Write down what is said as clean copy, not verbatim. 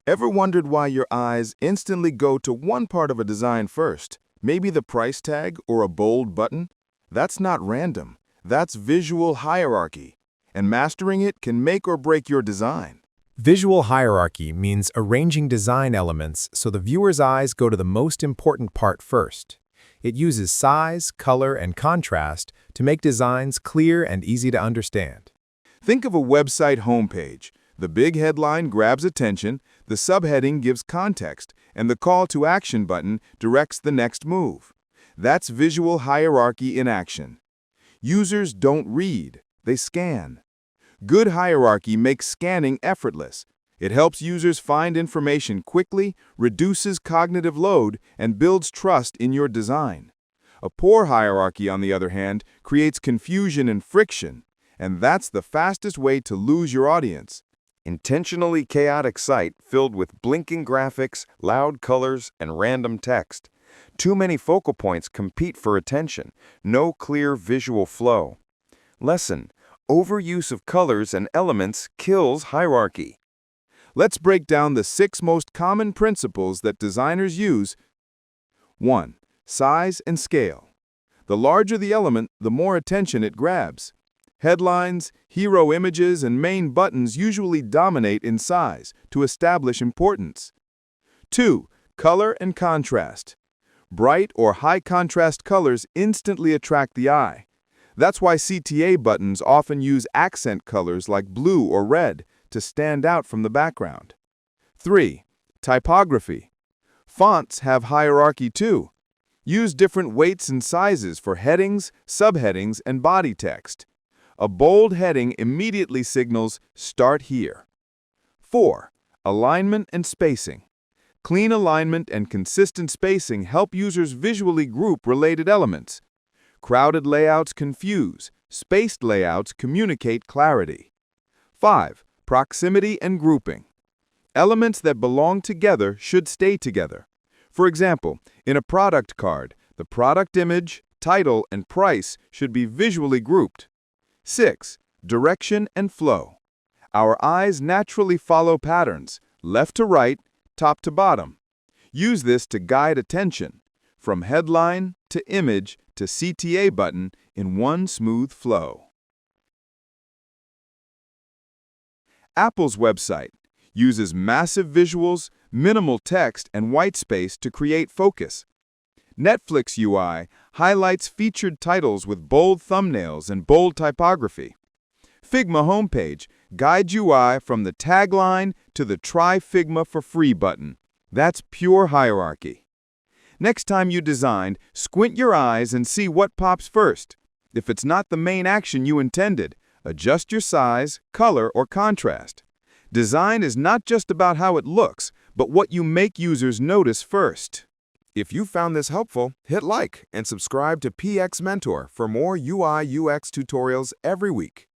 Ever wondered why your eyes instantly go to one part of a design first? Maybe the price tag or a bold button? That's not random. That's visual hierarchy. And mastering it can make or break your design. Visual hierarchy means arranging design elements so the viewer's eyes go to the most important part first. It uses size, color, and contrast to make designs clear and easy to understand. Think of a website homepage. The big headline grabs attention, the subheading gives context, and the call to action button directs the next move. That's visual hierarchy in action. Users don't read, they scan. Good hierarchy makes scanning effortless. It helps users find information quickly, reduces cognitive load, and builds trust in your design. A poor hierarchy, on the other hand, creates confusion and friction, and that's the fastest way to lose your audience. Intentionally chaotic site filled with blinking graphics, loud colors, and random text. Too many focal points compete for attention, no clear visual flow. Lesson: overuse of colors and elements kills hierarchy. Let's break down the 6 most common principles that designers use. 1. Size and scale. The larger the element, the more attention it grabs. Headlines, hero images, and main buttons usually dominate in size to establish importance. 2. Color and contrast. Bright or high-contrast colors instantly attract the eye. That's why CTA buttons often use accent colors like blue or red to stand out from the background. 3. Typography. Fonts have hierarchy too. Use different weights and sizes for headings, subheadings, and body text. A bold heading immediately signals "Start here." 4. Alignment and spacing. Clean alignment and consistent spacing help users visually group related elements. Crowded layouts confuse, spaced layouts communicate clarity. 5. Proximity and grouping. Elements that belong together should stay together. For example, in a product card, the product image, title, and price should be visually grouped. 6. Direction and flow. Our eyes naturally follow patterns, left to right, top to bottom. Use this to guide attention, from headline to image to CTA button in one smooth flow. Apple's website uses massive visuals, minimal text, and white space to create focus. Netflix UI highlights featured titles with bold thumbnails and bold typography. Figma homepage guides UI from the tagline to the Try Figma for Free button. That's pure hierarchy. Next time you design, squint your eyes and see what pops first. If it's not the main action you intended, adjust your size, color, or contrast. Design is not just about how it looks, but what you make users notice first. If you found this helpful, hit like and subscribe to PX Mentor for more UI/UX tutorials every week.